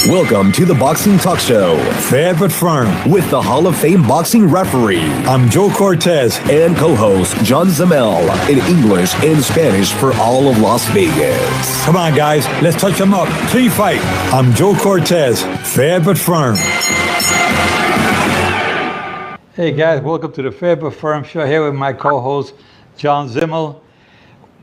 Welcome to the Boxing Talk Show. Fair but firm. With the Hall of Fame boxing referee. I'm Joe Cortez. And co-host John Zemel. In English and Spanish for all of Las Vegas. Come on, guys. Let's touch them up. Clean fight. I'm Joe Cortez. Fair but firm. Hey, guys. Welcome to the Fair but Firm Show. Here with my co-host, John Zemel.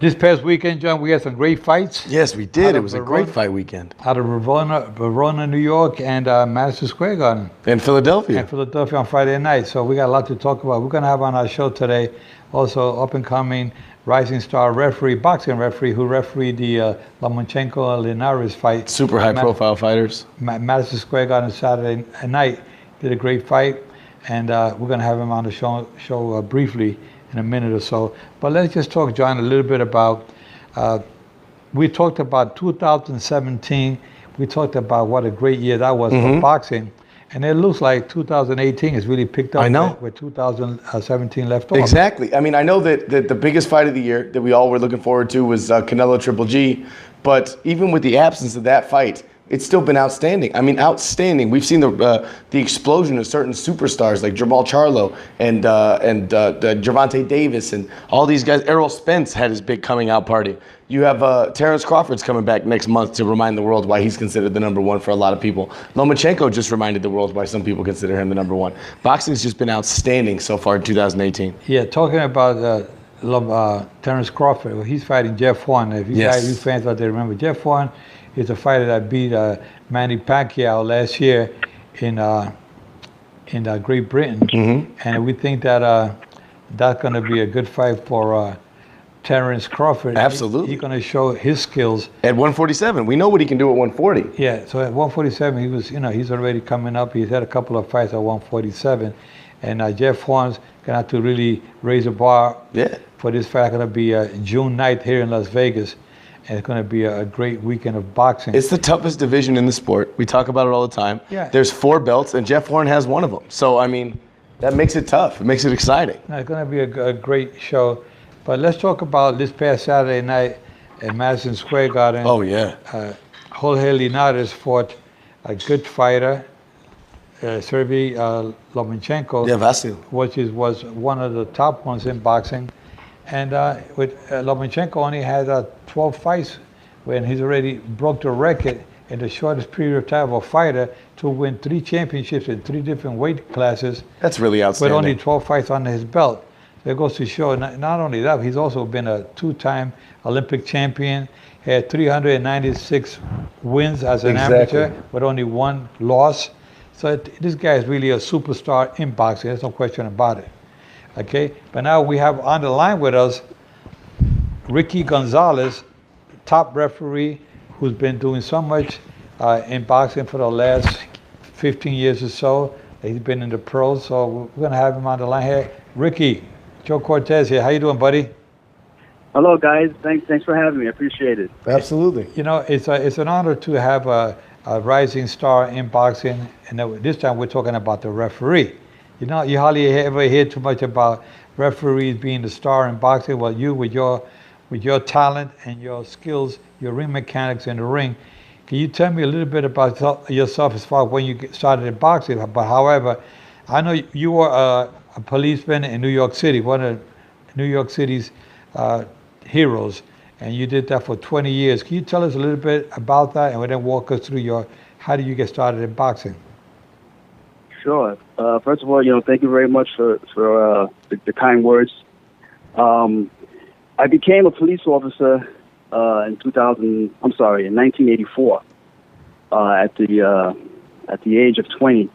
This past weekend, John, we had some great fights. Yes, we did. It was a great fight weekend. Out of Verona, New York, and Madison Square Garden. And Philadelphia. And Philadelphia on Friday night. So we got a lot to talk about. We're going to have on our show today also up-and-coming rising star referee, boxing referee, who refereed the Lomachenko and Linares fight. Super high-profile fighters. Madison Square Garden Saturday night. Did a great fight. And we're going to have him on the show briefly in a minute or so. But let's just talk, John, a little bit about, we talked about 2017. We talked about what a great year that was for boxing. And it looks like 2018 has really picked up where 2017 left off. Exactly. I mean, I know that the biggest fight of the year that we all were looking forward to was Canelo Triple G. But even with the absence of that fight, it's still been outstanding. I mean, outstanding. We've seen the explosion of certain superstars like Jermall Charlo and Gervonta Davis and all these guys. Errol Spence had his big coming out party. You have Terrence Crawford's coming back next month to remind the world why he's considered the number one for a lot of people. Lomachenko just reminded the world why some people consider him the number one. Boxing's just been outstanding so far in 2018. Yeah, talking about Terrence Crawford, well, he's fighting Jeff Horn. If you guys, you fans out there remember, Jeff Horn is a fighter that beat Manny Pacquiao last year in Great Britain. And we think that that's going to be a good fight for Terrence Crawford. Absolutely. He's going to show his skills. At 147. We know what he can do at 140. Yeah, so at 147, he was, he's already coming up. He's had a couple of fights at 147. And Jeff Horn's going to have to really raise the bar for this fight. It's going to be June 9th here in Las Vegas. And it's going to be a great weekend of boxing. It's the toughest division in the sport. We talk about it all the time. Yeah. There's 4 belts, and Jeff Horn has one of them. So, I mean, that makes it tough. It makes it exciting. No, it's going to be a great show. But let's talk about this past Saturday night at Madison Square Garden. Oh, yeah. Jorge Linares fought a good fighter, Sergey Lomachenko. Yeah, Vasil. Which was one of the top ones in boxing. And with Lomachenko only had 12 fights when he's already broke the record in the shortest period of time of a fighter to win 3 championships in 3 different weight classes. That's really outstanding. With only 12 fights under his belt. So it goes to show, not only that, he's also been a 2-time Olympic champion. He had 396 wins as an amateur with only 1 loss. So this guy is really a superstar in boxing. There's no question about it. Okay, but now we have on the line with us Ricky Gonsalez, top referee who's been doing so much in boxing for the last 15 years or so. He's been in the pros, so we're going to have him on the line here. Ricky, Joe Cortez here. How you doing, buddy? Hello, guys. Thanks for having me. I appreciate it. Absolutely. It's an honor to have a rising star in boxing, and this time we're talking about the referee. You hardly ever hear too much about referees being the star in boxing. Well, you with your talent and your skills, your ring mechanics in the ring, can you tell me a little bit about yourself as far as when you started in boxing? But however, I know you were a policeman in New York City, one of New York City's heroes, and you did that for 20 years. Can you tell us a little bit about that, and then walk us through how did you get started in boxing? Sure. First of all, thank you very much for the kind words. I became a police officer in 1984, at the age of 20,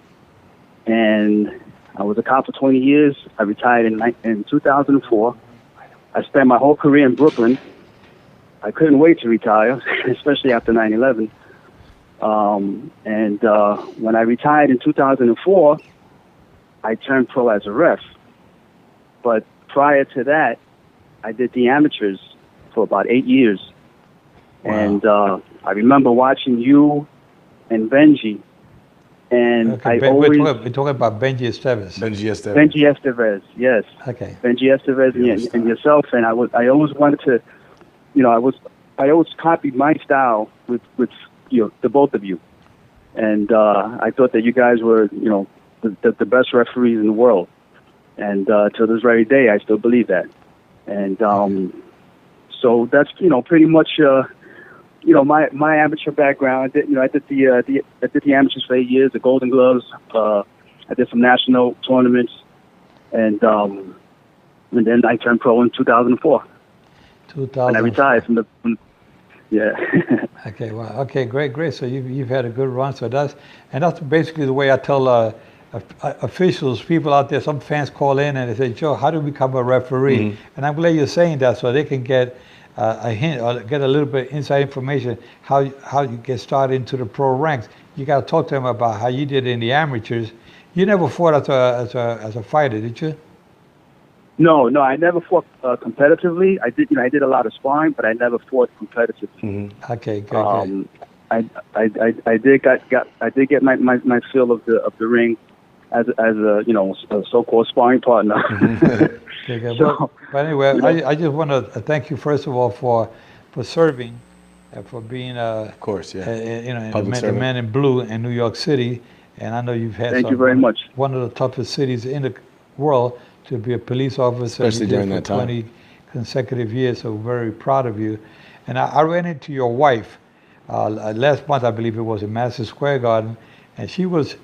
and I was a cop for 20 years. I retired in 2004. I spent my whole career in Brooklyn. I couldn't wait to retire, especially after 9/11. And when I retired in 2004, I turned pro as a ref. But prior to that, I did the amateurs for about 8 years. Wow. And I remember watching you and Benji. And we're talking about Benji Estevez. Benji Estevez, yes. Okay. Benji Estevez and yourself. And I always wanted to, I always copied my style with the both of you. and I thought that you guys were, the best referees in the world. And to this very day, I still believe that. And so that's pretty much my amateur background. I did the amateurs for 8 years, the Golden Gloves. I did some national tournaments, and then I turned pro in 2004. 2004. And I retired from yeah. Okay, wow. Okay, great. So you've had a good run. So that's basically the way I tell officials, people out there. Some fans call in and they say, "Joe, how do we become a referee?" Mm-hmm. And I'm glad you're saying that, so they can get a hint or get a little bit of inside information how you get started into the pro ranks. You got to talk to them about how you did in the amateurs. You never fought as a fighter, did you? No, I never fought competitively. I did a lot of sparring, but I never fought competitively. Mm-hmm. Okay, good. I did get my fill of the ring as a so-called sparring partner. Okay, good. So, but anyway, I just want to thank you first of all for serving, for being Of course, yeah. the man in blue in New York City, and I know you've had Thank you very much. One of the toughest cities in the world to be a police officer, especially during that time. 20 consecutive years. So very proud of you. And I ran into your wife last month, I believe it was, in Madison Square Garden, and she was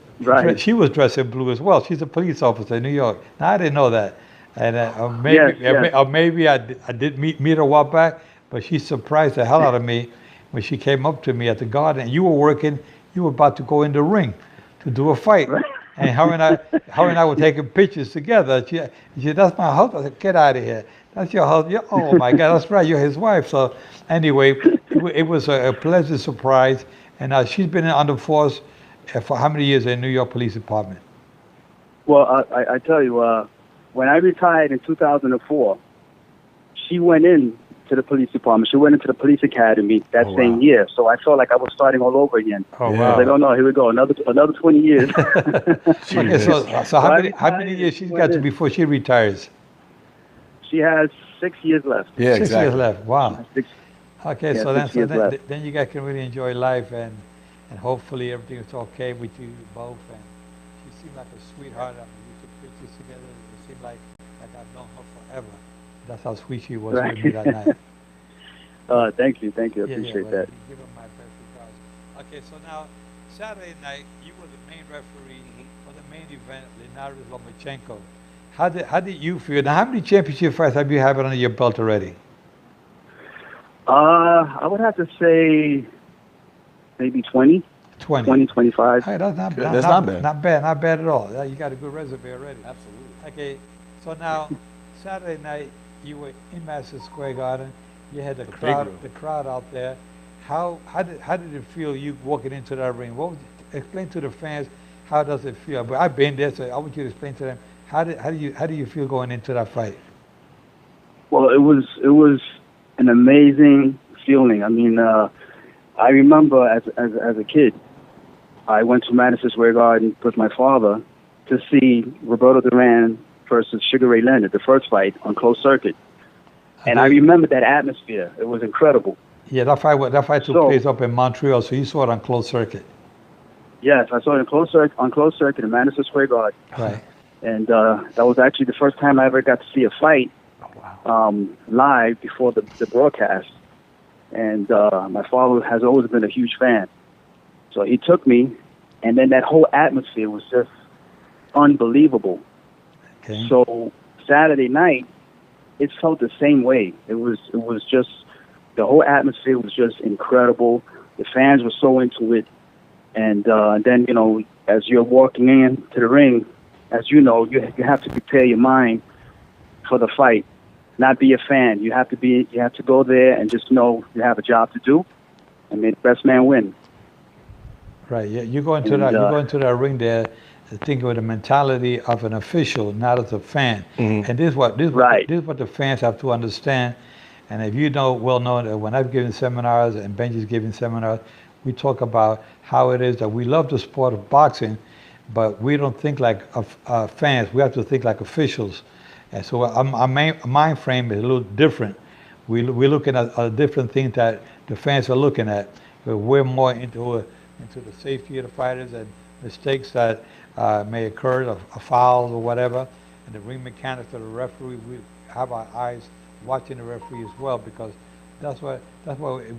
she was dressed in blue as well. She's a police officer in New York. Now I didn't know that, and maybe I did meet her a while back, but she surprised the hell out of me when she came up to me at the Garden. And you were about to go in the ring to do a fight. Right. And her and I were taking pictures together. She said, "That's my husband." I said, "Get out of here. That's your husband." Oh my God, that's right. You're his wife. So anyway, it was a pleasant surprise. And she's been on the force for how many years in New York Police Department? Well, I tell you, when I retired in 2004, she went in to the police department. She went into the police academy that same year. So I felt like I was starting all over again. Oh, I wow. was like, oh no, here we go, another 20 years. Okay, so how many years she's got to before she retires? She has 6 years left. Yeah, 6 exactly. years left. Wow. Okay, Yeah, so 6 years left. then you guys can really enjoy life, and hopefully everything is okay with you both. And she seemed like a sweetheart. I mean, we took pictures together. It seemed like I've known her forever. That's how sweet she was with me that night. Thank you. I appreciate that. Give her my best regards. Okay, so now Saturday night you were the main referee for the main event, Linares Lomachenko. How did you feel? Now, how many championship fights have you had under your belt already? I would have to say maybe 20. 20, 25. Hey, that's not bad. That's not bad. Not bad at all. You got a good resume already. Absolutely. Okay, so now Saturday night you were in Madison Square Garden. You had the crowd out there. How did it feel you walking into that ring? Explain to the fans, how does it feel? But I've been there, so I want you to explain to them how do you feel going into that fight? Well, it was an amazing feeling. I mean, I remember as a kid, I went to Madison Square Garden with my father to see Roberto Duran versus Sugar Ray Leonard, the first fight on closed circuit. And I remember that atmosphere. It was incredible. Yeah, that fight took place up in Montreal, so you saw it on closed circuit. Yes, I saw it on closed circuit in Madison Square Garden. Right. And that was actually the first time I ever got to see a fight live before the broadcast. And my father has always been a huge fan. So he took me, and then that whole atmosphere was just unbelievable. Okay. So Saturday night, it felt the same way. It was just, the whole atmosphere was just incredible. The fans were so into it. And then, as you're walking in to the ring, as you know, you have to prepare your mind for the fight. Not be a fan. You have to go there and just know you have a job to do, and may the best man win. Right. Yeah. You go into that ring there, thinking with the mentality of an official, not as a fan. Mm-hmm. And this is what the fans have to understand. And if you know, that when I've given seminars and Benji's giving seminars, we talk about how it is that we love the sport of boxing, but we don't think like fans. We have to think like officials. And so our mind frame is a little different. We're looking at different things that the fans are looking at. We're more into into the safety of the fighters and mistakes that may occur, of fouls or whatever. And the ring mechanics of the referee, we have our eyes watching the referee as well, because that's what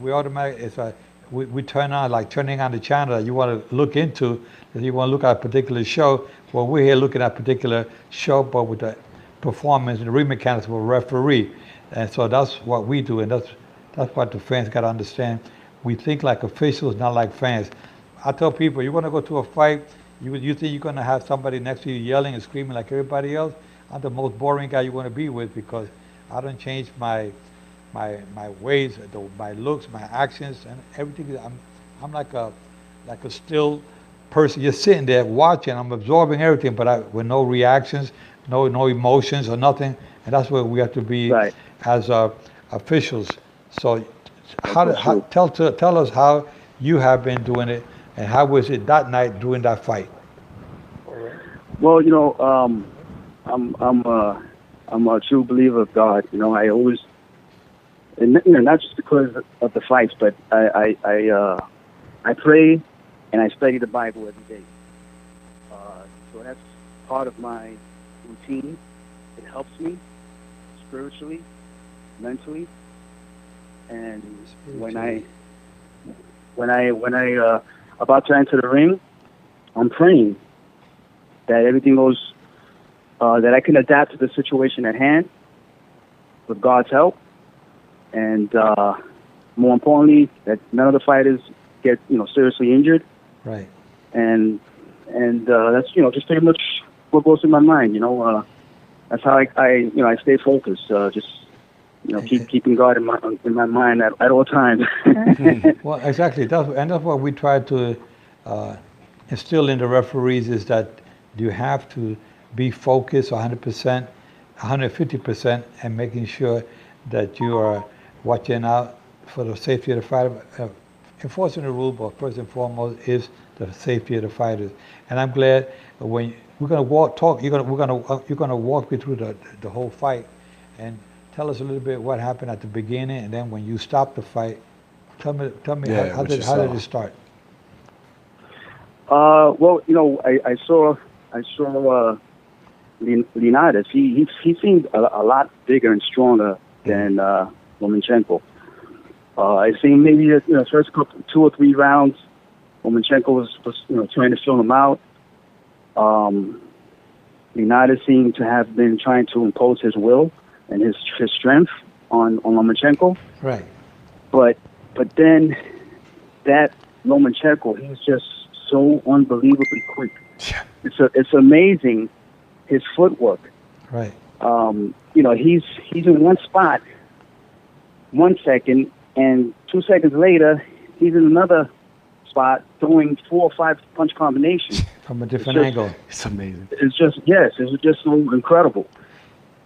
we automatically, we turn on, like turning on the channel that you want to look into, if you want to look at a particular show. Well, we're here looking at a particular show, but with the performance and the ring mechanics of a referee. And so that's what we do, and that's what the fans got to understand. We think like officials, not like fans. I tell people, you want to go to a fight, you think you're going to have somebody next to you yelling and screaming like everybody else? I'm the most boring guy you want to be with, because I don't change my ways, my looks, my actions, and everything. I'm like a still person, just sitting there watching. I'm absorbing everything, but with no reactions, no emotions or nothing. And that's where we have to be Right. as officials. So, tell us how you have been doing it, and how was it that night during that fight? Well, I'm a true believer of God. I always, and not just because of the fights, but I pray and I study the Bible every day. So that's part of my routine. It helps me spiritually, mentally, and when I about to enter the ring, I'm praying that everything goes, that I can adapt to the situation at hand with God's help, and more importantly, that none of the fighters get seriously injured. Right. And that's just pretty much what goes through my mind. That's how I stay focused. Just keeping God in my mind at all times. Well, exactly. That's what we try to instill in the referees, is that you have to be focused 100%, 150%, and making sure that you are watching out for the safety of the fighter. Enforcing the rule, but first and foremost is the safety of the fighters. And I'm glad when we're going to you're going to walk me through the whole fight, and tell us a little bit what happened at the beginning, and then when you stopped the fight, tell me how did it start? Well, I saw Linares. He seemed a lot bigger and stronger than Lomachenko. I seen maybe first 2 or 3 rounds, Lomachenko was trying to fill him out. Linares seemed to have been trying to impose his will and his strength on Lomachenko. Right. But then that Lomachenko, he's just so unbelievably quick. Yeah. It's amazing, his footwork. Right. He's in one spot 1 second, and 2 seconds later he's in another spot throwing 4 or 5 punch combinations From a different angle. It's amazing. It's just so incredible.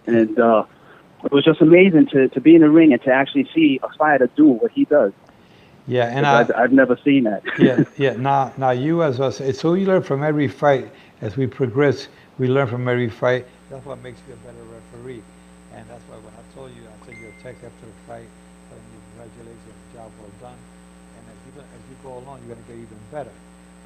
And it was just amazing to be in the ring and to actually see a fighter do what he does. Yeah, and I've never seen that. yeah. Now you as us, so we learn from every fight as we progress. We learn from every fight. That's what makes you a better referee, and that's why when I told you, I sent you a text after the fight, telling you congratulations, job well done, and as you go along, you're gonna get even better.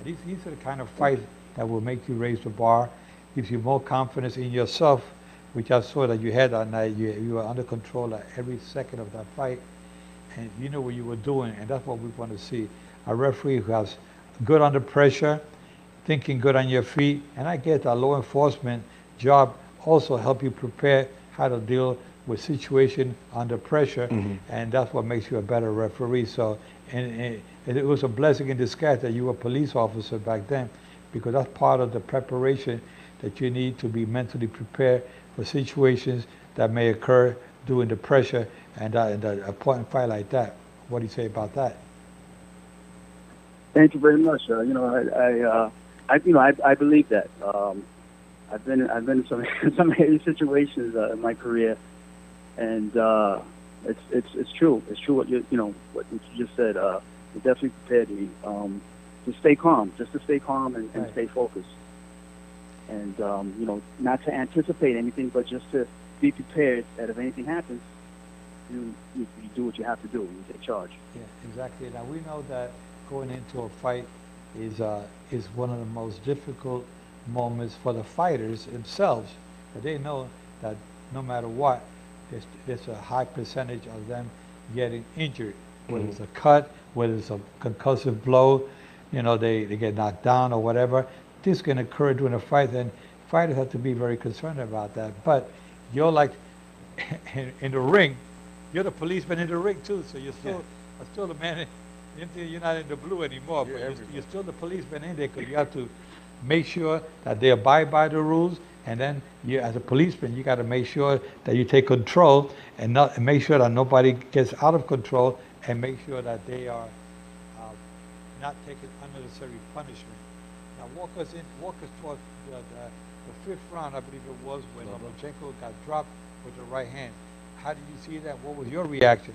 And these are the kind of fights that will make you raise the bar, gives you more confidence in yourself, which I saw that you had that night. You were under control at every second of that fight, and you know what you were doing, and that's what we want to see. A referee who has good under pressure, thinking good on your feet, and I get that law enforcement job also help you prepare how to deal with situation under pressure, and that's what makes you a better referee. So, and it was a blessing in disguise that you were a police officer back then, because that's part of the preparation that you need to be mentally prepared for situations that may occur during the pressure and a important fight like that. What do you say about that? Thank you very much. I believe that. I've been in some heavy situations in my career, and it's true. It's true what you just said. It definitely prepared me to stay calm, and Right. stay focused, and not to anticipate anything, but just to be prepared that if anything happens, you do what you have to do. You take charge. Yeah, exactly. Now we know that going into a fight, is one of the most difficult moments for the fighters themselves. But they know that no matter what, there's a high percentage of them getting injured, whether it's a cut, whether it's a concussive blow, they get knocked down or whatever. This can occur during a fight, and fighters have to be very concerned about that. But you're like in the ring, you're the policeman in the ring too, so you're still the man. You're not in the blue anymore, but you're still the policeman in there because you have to make sure that they abide by the rules, and then you, as a policeman, you got to make sure that you take control and make sure that nobody gets out of control, and make sure that they are not taking unnecessary punishment. Now walk us towards the fifth round, I believe it was, when Lomachenko got dropped with the right hand. How did you see that? What was your reaction?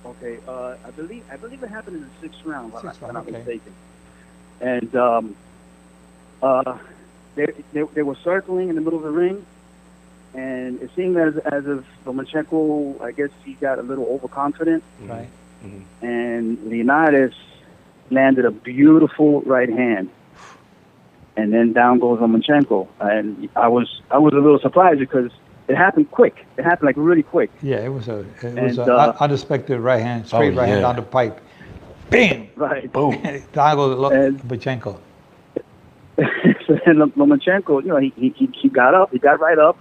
Okay, I believe it happened in the sixth round, if I'm not mistaken. And they were circling in the middle of the ring, and it seemed as if Lomachenko, I guess he got a little overconfident. Right. Mm-hmm. And Linares landed a beautiful right hand, and then down goes Lomachenko. And I was a little surprised because it happened quick. It happened like really quick. Yeah, it was an unexpected right hand, straight right hand down the pipe. Bam! Right. Boom. Down goes Lomachenko. And Lomachenko, he got up, he got right up.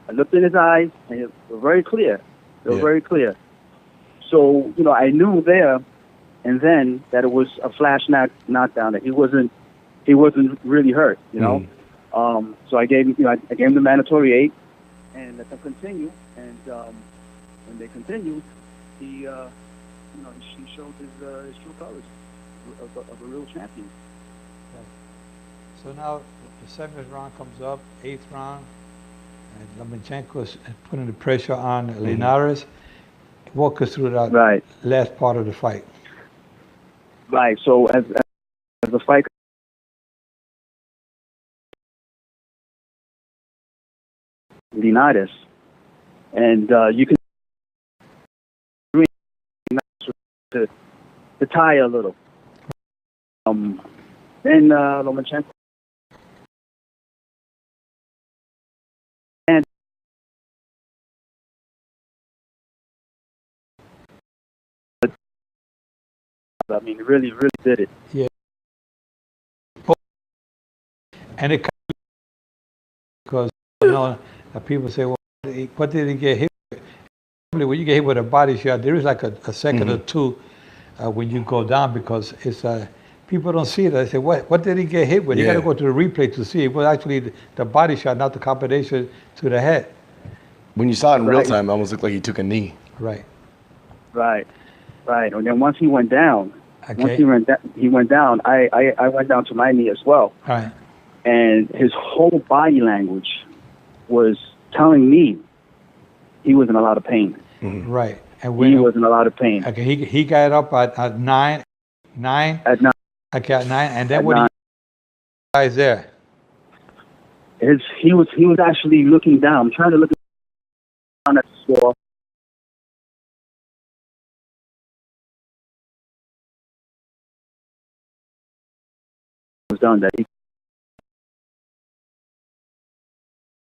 I looked in his eyes, and it was very clear. It was very clear. So, I knew there and then that it was a flash knockdown. That he wasn't really hurt. So I gave him the mandatory 8, and let them continue. And when they continued, he showed his true colors of a real champion. So now the 7th round comes up, 8th round, and Lomachenko is putting the pressure on Linares. Walk us through that last part of the fight. Right. So as the fight, Linares, and you can to tie a little. Then Lomachenko. And I mean, really did it. Yeah. And it because people say, well, what did he get hit with? When you get hit with a body shot, there is like a second or two when you go down, because it's people don't see it. They say, what did he get hit with? You got to go to the replay to see it. Was actually the body shot, not the combination to the head. When you saw it in real time, it almost looked like he took a knee. Right. And then once he went down, I went down to my knee as well. Right. And his whole body language was telling me he was in a lot of pain. Mm-hmm. Right. And he was in a lot of pain. Okay, he got up at 9. At 9. Okay, at 9, and then what you guys there? He was actually looking down. I'm trying to look down at the floor. Was done that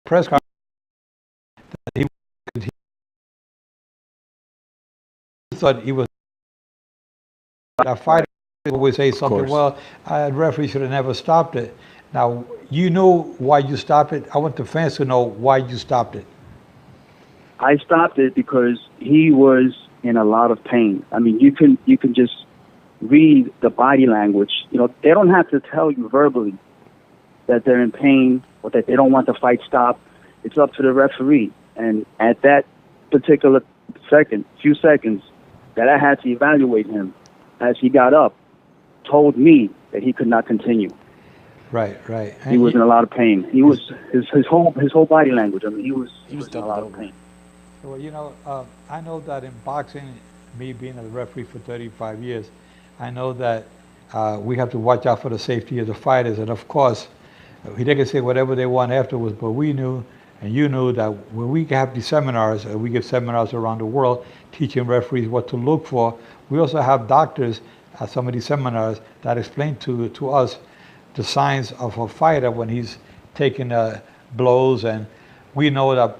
press conference. He thought he was a fighter. Always say something. Well, referee should have never stopped it. Now you know why you stopped it. I want the fans to know why you stopped it. I stopped it because he was in a lot of pain. I mean, you can just read the body language. They don't have to tell you verbally that they're in pain or that they don't want the fight stopped. It's up to the referee. And at that particular few seconds, that I had to evaluate him as he got up, told me that he could not continue. Right. And he was in a lot of pain. He was his whole body language. I mean, he was in a lot of pain. Well, I know that in boxing, me being a referee for 35 years, I know that we have to watch out for the safety of the fighters. And of course, they can say whatever they want afterwards, but we knew, and you knew, that when we have these seminars, we give seminars around the world teaching referees what to look for. We also have doctors some of these seminars that explain to us the signs of a fighter when he's taking blows, and we know that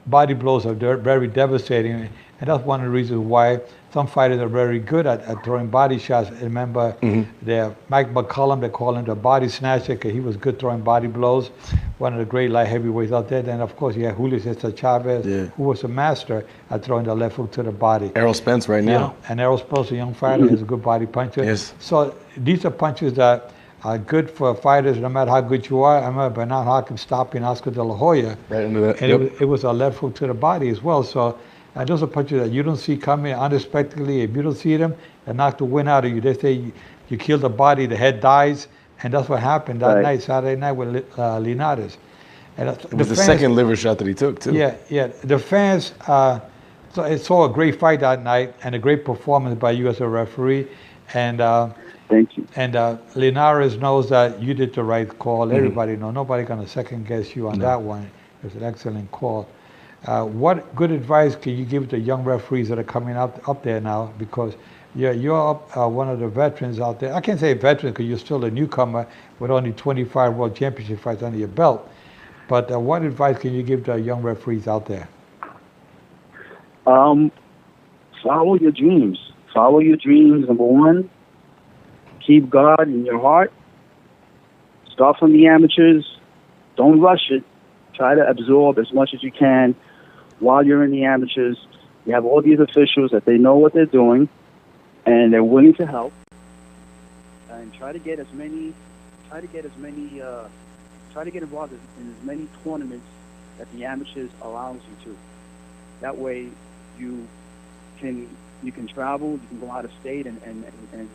body blows are very devastating, and that's one of the reasons why some fighters are very good at throwing body shots. Remember, Mike McCollum, they call him the body snatcher because he was good throwing body blows, one of the great light heavyweights out there. Then, of course, you have Julio Cesar Chavez, who was a master at throwing the left hook to the body. Errol Spence right now. And Errol Spence, a young fighter, is a good body puncher. Yes. So these are punches that are good for fighters no matter how good you are. I remember Bernard Hopkins stopping Oscar De La Hoya. Right into that. And it was a left hook to the body as well. So those are punches that you don't see coming unexpectedly. If you don't see them, they knock the wind out of you. They say you kill the body, the head dies. And that's what happened that night, Saturday night with Linares. And it was the second liver shot that he took, too. Yeah. The fans, so it saw a great fight that night and a great performance by you as a referee. And thank you. And Linares knows that you did the right call. Everybody knows. Nobody going to second guess you on that one. It was an excellent call. What good advice can you give to young referees that are coming up there now? Because you're one of the veterans out there. I can't say veteran because you're still a newcomer with only 25 World Championship fights under your belt. But what advice can you give to young referees out there? Follow your dreams. Follow your dreams, number one. Keep God in your heart. Start from the amateurs. Don't rush it. Try to absorb as much as you can while you're in the amateurs. You have all these officials that they know what they're doing, and they're willing to help. And try to get involved in as many tournaments that the amateurs allows you to. That way, you can travel, you can go out of state, and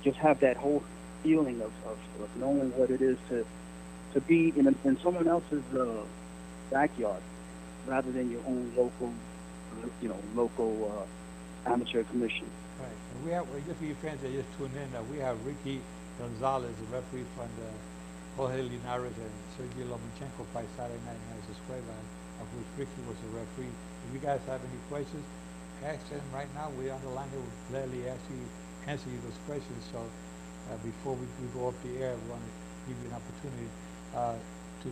just have that whole feeling of knowing what it is to be in someone else's backyard rather than your own local amateur commission. Right. And we have, just for you fans that just tuned in, we have Ricky Gonsalez, the referee from the Jorge Linares and Sergio Lomachenko fight Saturday night in Madison Square Garden, of which Ricky was the referee. If you guys have any questions, ask them right now. We're on the line. They will gladly answer you those questions. So before we go off the air, we want to give you an opportunity to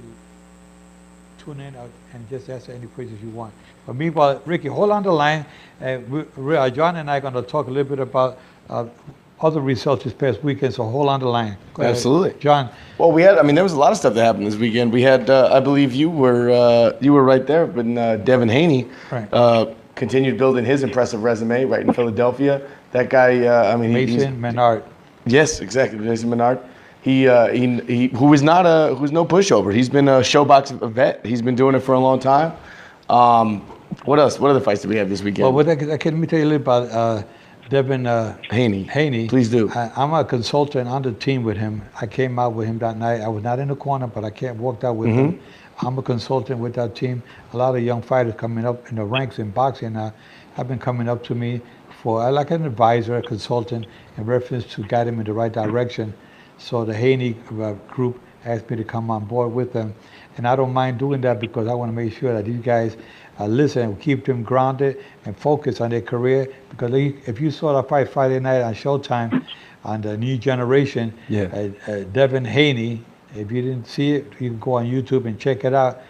tune in and just answer any questions you want. But meanwhile, Ricky, hold on the line. John and I are going to talk a little bit about other results this past weekend, so hold on the line. Absolutely. John. Well, there was a lot of stuff that happened this weekend. We had, I believe you were right there, but Devin Haney continued building his impressive resume right in Philadelphia. That guy, Mason Menard. Yes, exactly, Mason Menard. He who's no pushover. He's been a showbox vet. He's been doing it for a long time. What else? What other fights did we have this weekend? Well, let me tell you a little about Devin Haney. Please do. I'm a consultant on the team with him. I came out with him that night. I was not in the corner, but I walked out with him. I'm a consultant with that team. A lot of young fighters coming up in the ranks in boxing now have been coming up to me for like an advisor, a consultant, in reference to guide them in the right direction. So the Haney group asked me to come on board with them. And I don't mind doing that because I want to make sure that these guys listen and keep them grounded and focused on their career. Because if you saw the fight Friday night on Showtime on the New Generation, Devin Haney, if you didn't see it, you can go on YouTube and check it out.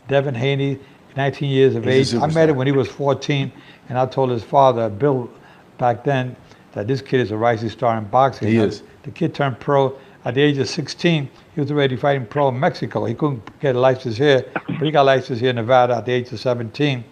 Devin Haney, 19 years of age. I met him when he was 14, and I told his father, Bill, back then, that this kid is a rising star in boxing. He is. The kid turned pro at the age of 16. He was already fighting pro in Mexico. He couldn't get a license here, but he got a license here in Nevada at the age of 17.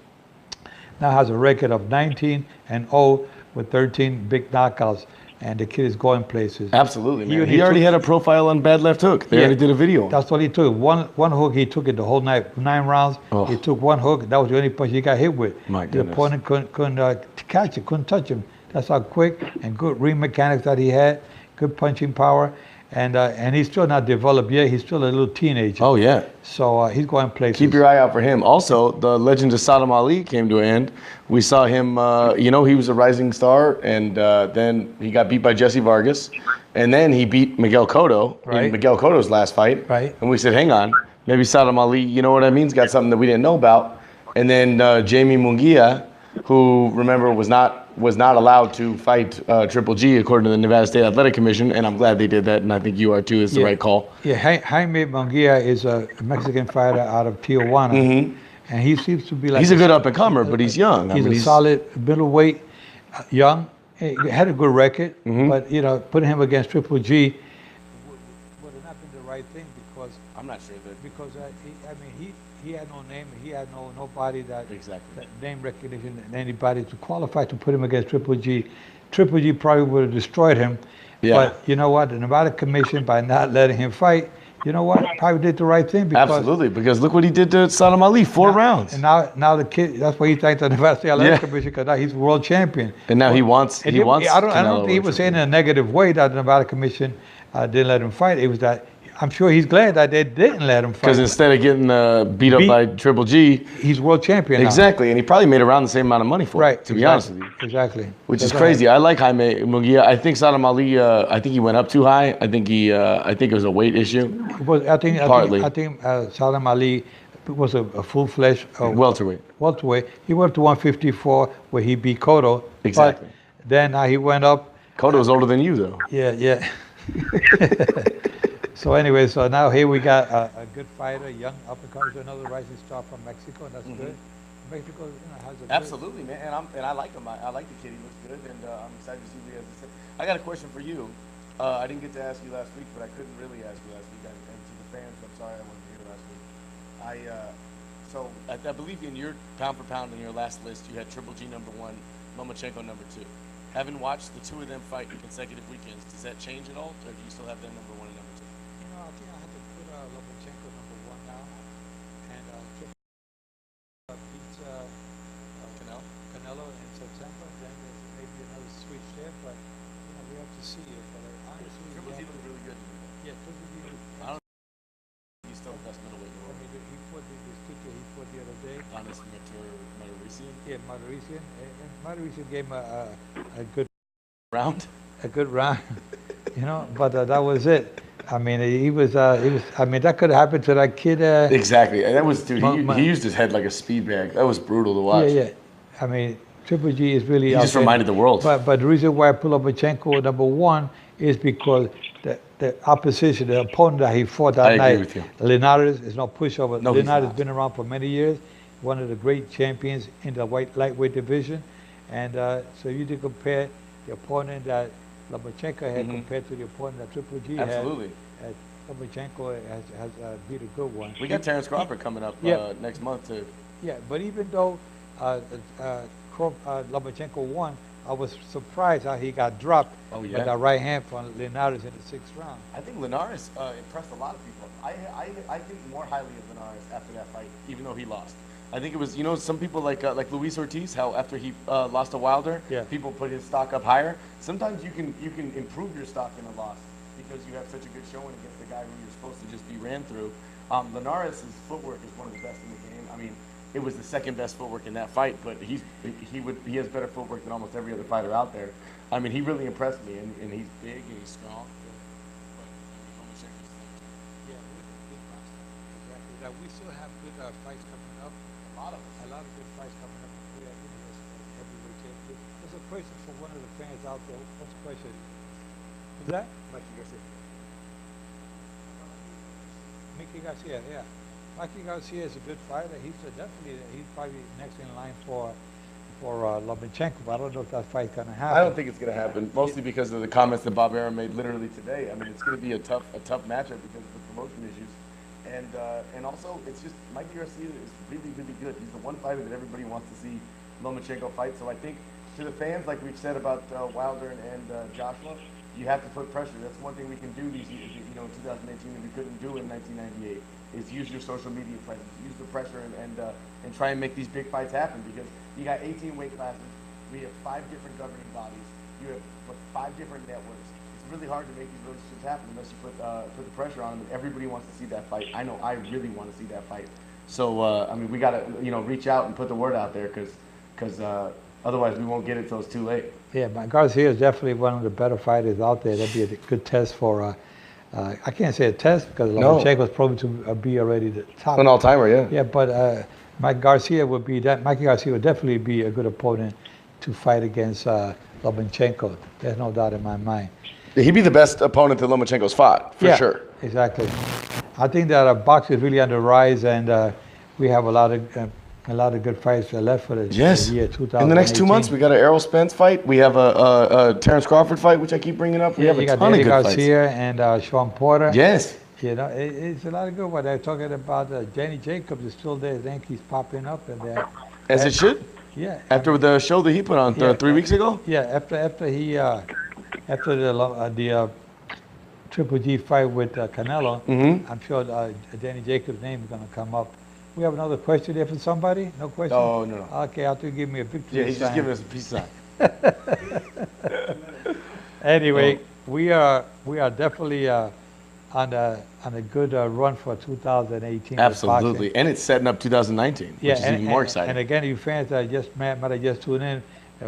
Now has a record of 19-0 with 13 big knockouts, and the kid is going places. Absolutely, man. He already had a profile on bad left hook. They already did a video. That's what he took. One hook, he took it the whole night, 9 rounds. He took one hook. That was the only punch he got hit with. My goodness. The opponent couldn't catch it, couldn't touch him. That's how quick and good ring mechanics that he had, good punching power. And he's still not developed yet. He's still a little teenager. Oh, yeah. So he's going places. Keep your eye out for him. Also, the legend of Saddam Ali came to an end. We saw him, he was a rising star, and then he got beat by Jesse Vargas. And then he beat Miguel Cotto in Miguel Cotto's last fight. Right. And we said, hang on, maybe Saddam Ali, you know what I mean, has got something that we didn't know about. And then Jamie Munguia, who, remember, was not was not allowed to fight Triple G according to the Nevada State Athletic Commission, and I'm glad they did that, and I think you are too. It's the right call. Yeah, Jaime Munguia is a Mexican fighter out of Tijuana, and he seems to be like He's a good up and comer, but he's young. He's a solid middleweight, young. He had a good record, but putting him against Triple G would have not been the right thing because I'm not sure that he had no name, he had nobody that name recognition and anybody to qualify to put him against Triple G. Triple G probably would have destroyed him. Yeah. But you know what? The Nevada Commission, by not letting him fight, you know what? Probably did the right thing. Because absolutely, because look what he did to Saddam Ali, 4 rounds. And now the kid, that's why he thanked the Nevada State Athletic Commission, because now he's world champion. And now he wants. I don't think he was saying in a negative way that the Nevada Commission didn't let him fight. It was that I'm sure he's glad that they didn't let him fight. Because instead of getting beat up by Triple G, he's world champion now. Exactly, and he probably made around the same amount of money for it, to be honest with you. Exactly. Which is crazy. I like Jaime Munguia. I think Saddam Ali, I think he went up too high. I think it was a weight issue. Partly. I think Saddam Ali was a full-fledged welterweight. He went to 154 where he beat Cotto. Exactly. But then he went up. Cotto's older than you, though. Yeah. So anyway, now here we got a good fighter, young up-and-comer, another rising star from Mexico, and that's good. Mexico has a absolutely, man, and I like him. I like the kid. He looks good, and I'm excited to see what he has to say. I got a question for you. I didn't get to ask you last week, but I couldn't really ask you last week. And to the fans, I'm sorry I wasn't here last week. I believe in your pound for pound in your last list, you had Triple G #1, Lomachenko #2. Having watched the 2 of them fight in consecutive weekends, does that change at all, or do you still have them #1 and #2? I think I have to put Lomachenko #1 now, and beats Canelo in September. Then there's maybe another switch there, but we have to see it. But honestly, Triple G looks really good to me. Yeah, Triple G. I don't think he's still the best middleweight in the world. He fought the other day. Honestly, Matarisian. Yeah, Matarisian. And Matarisian gave him a good round. A good round, but that was it. I mean, he was. I mean, that could have happened to that kid. Exactly, and that was, dude. He used his head like a speed bag. That was brutal to watch. Yeah. I mean, Triple G is really. He just reminded the world. But the reason why I put Lomachenko #1 is because the opposition, the opponent that he fought that night, I agree with you. Linares is no pushover. No, Linares has been around for many years, one of the great champions in the lightweight division, and so you did compare the opponent that Lomachenko had compared to the opponent that Triple G had. Absolutely. Lomachenko has beat a good one. We got Terrence Crawford coming up next month too. Yeah, but even though Lomachenko won, I was surprised how he got dropped with that right hand from Linares in the 6th round. I think Linares impressed a lot of people. I think more highly of Linares after that fight, even though he lost. I think it was, some people like Luis Ortiz, how after he lost to Wilder, people put his stock up higher. Sometimes you can improve your stock in a loss because you have such a good showing against the guy who you're supposed to just be ran through. Linares' footwork is one of the best in the game. I mean, it was the 2nd best footwork in that fight, but he has better footwork than almost every other fighter out there. I mean, he really impressed me, and he's big and he's strong. We still have good fights coming up. A lot of good fights coming up. We have heavyweight champion. There's a question for one of the fans out there. What's the question? Who's that? Mickey Garcia, yeah. Mikey Garcia is a good fighter. He's probably next in line for Lomachenko. But I don't know if that fight's gonna happen. I don't think it's gonna happen. Mostly because of the comments that Bob Arum made literally today. I mean, it's gonna be a tough matchup because of the promotion issues. And also, it's just Mikey Garcia is really, really good. He's the one fighter that everybody wants to see Lomachenko fight. So I think to the fans, like we've said about Wilder and Joshua, you have to put pressure. That's one thing we can do these years, in 2018 that we couldn't do in 1998, is use your social media presence, use the pressure, and try and make these big fights happen. Because you got 18 weight classes, we have 5 different governing bodies, you have 5 different networks. Really hard to make these relationships happen unless you put the pressure on them. And everybody wants to see that fight. I know I really want to see that fight. So I mean, we got to reach out and put the word out there because otherwise we won't get it till it's too late. Yeah, but Garcia is definitely one of the better fighters out there. That'd be a good test for. I can't say a test because Lomachenko was proven to be already the top. An all-timer, yeah. Yeah, but Mikey Garcia would definitely be a good opponent to fight against Lomachenko. There's no doubt in my mind. He'd be the best opponent that Lomachenko's fought, for Yeah, sure. exactly. I think that boxing is really on the rise, and we have a lot of good fights left for the year 2018. In the next 2 months, we got an Errol Spence fight. We have a Terrence Crawford fight, which I keep bringing up. We have a ton of good fights. Garcia and Sean Porter. Yes. You know, it's a lot of good ones. They're talking about Danny Jacobs is still there. I think he's popping up in there. As it should. Yeah. After the show that he put on 3 weeks ago. Yeah. After the Triple G fight with Canelo, I'm sure Danny Jacobs' name is going to come up. We have another question there for somebody? No question? Oh, no. Okay, I'll have to give me a victory Yeah, he's just sign. giving us a peace sign. Anyway, we are definitely on a good run for 2018. Absolutely. And it's setting up 2019, which is even more exciting. And again, you fans that might have just tuned in,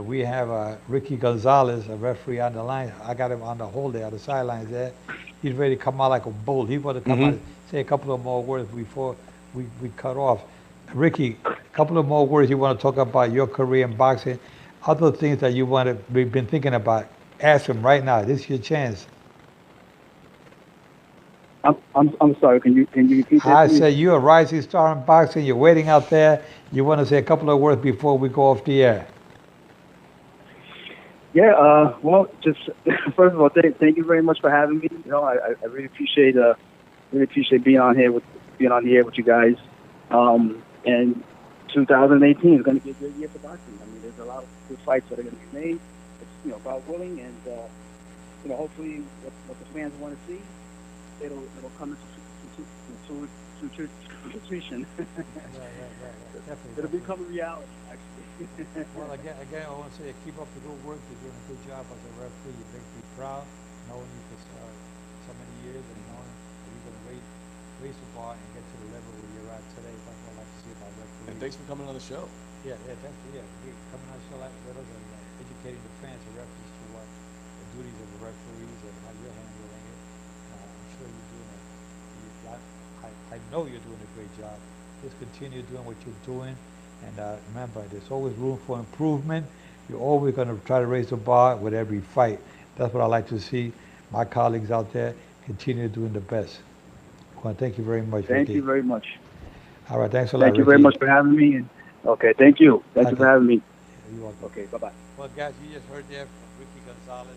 we have Ricky Gonsalez, a referee on the line. I got him on the hold there, on the sidelines there. He's ready to come out like a bull. He want to come out and say a couple of more words before we cut off. Ricky, a couple of more words you want to talk about your career in boxing, other things that you want to we've been thinking about. Ask him right now. This is your chance. I'm sorry. Can you repeat that? I please? said you're a rising star in boxing. You're waiting out there. You want to say a couple of words before we go off the air. Yeah. Well, just first of all, thank you very much for having me. You know, I really appreciate being on the air with you guys. And 2018 is going to be a good year for boxing. I mean, there's a lot of good fights that are going to be made. It's, God willing, and hopefully, what the fans want to see, it'll come into fruition. It'll become a reality, actually. Well, again, I want to say keep up the good work. You're doing a good job as a referee. You make me proud, knowing you for so many years and knowing that you're going to raise the bar and get to the level where you're at today. That's what I like to see about referees. And thanks for coming on the show. Definitely. Coming on the show like with us and educating the fans and referees to what the duties of the referees and how you're handling it. I'm sure you're doing I know you're doing a great job. Just continue doing what you're doing. And remember, there's always room for improvement. You're always going to try to raise the bar with every fight. That's what I like to see. My colleagues out there continue doing the best. I want to thank you very much, Thank Ricky. you very much. All right, thanks a lot, Thank you Ricky. very much for having me. And okay, thank you. Thank you for having me. You're welcome. Okay, bye-bye. Well, guys, you just heard there from Ricky Gonsalez,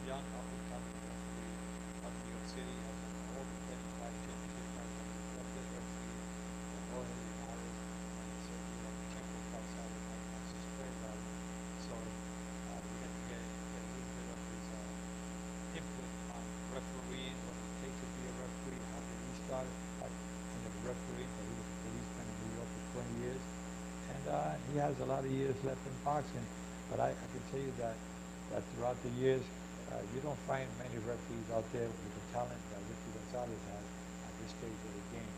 young up-and-coming referee of New York City, has an all-the-time fight championship fight from the Cortez referee, and Jorge Linares, and Sergio Lomachenko fights out in Madison Square Garden. So we had to get a little bit of his input on refereeing, what it takes to be a referee, how did he start in the referee, but he was a policeman in New York for 20 years. And he has a lot of years left in boxing, but I can tell you that throughout the years, you don't find many referees out there with the talent that Ricky Gonsalez has at this stage of the game.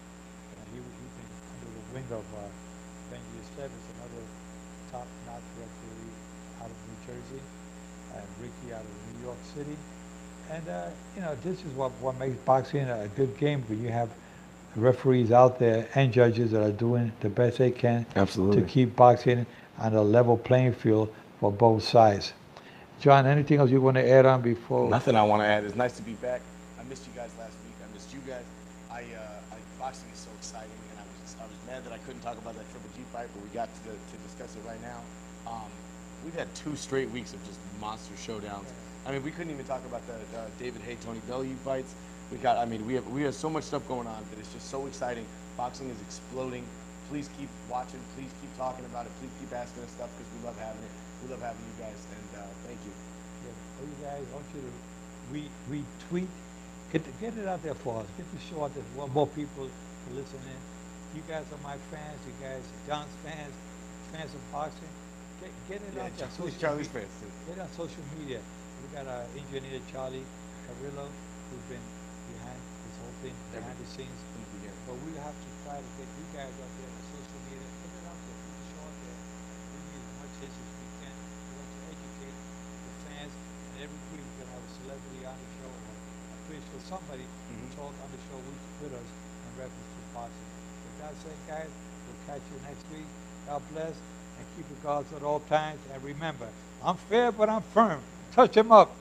And he's been under the wing of Benji Esteves, another top-notch referee out of New Jersey, and Ricky out of New York City. And this is what makes boxing a good game, when you have referees out there and judges that are doing the best they can to keep boxing on a level playing field for both sides. John, anything else you want to add on before? Nothing I want to add. It's nice to be back. I missed you guys last week. I missed you guys. Boxing is so exciting, and I was mad that I couldn't talk about that Triple G fight, but we got to discuss it right now. We've had 2 straight weeks of just monster showdowns. I mean, we couldn't even talk about the David Haye, Tony Bellew fights. We have so much stuff going on that it's just so exciting. Boxing is exploding. Please keep watching. Please keep talking about it. Please keep asking us stuff, because we love having it. We love having you guys, and thank you. Yeah, for you guys, I want you to retweet. Get it out there for us. Get the show out there for more people to listen in. You guys are my fans. You guys are John's fans, fans of boxing. Get it out there. Charlie's fans too. Get it on social media. We got our engineer Charlie Carrillo, who's been behind this whole thing, behind the scenes. But we have to try to get you guys out there on social media. Put it out there. Put the show out there. We need as much hits as we can. We want to educate the fans. And every week we're going to have a celebrity on the show, or a priest, or somebody to talk on the show with us in reference to boxing. With that said, guys, we'll catch you next week. God bless. and keep your guards at all times. And remember, I'm fair, but I'm firm. Touch him up.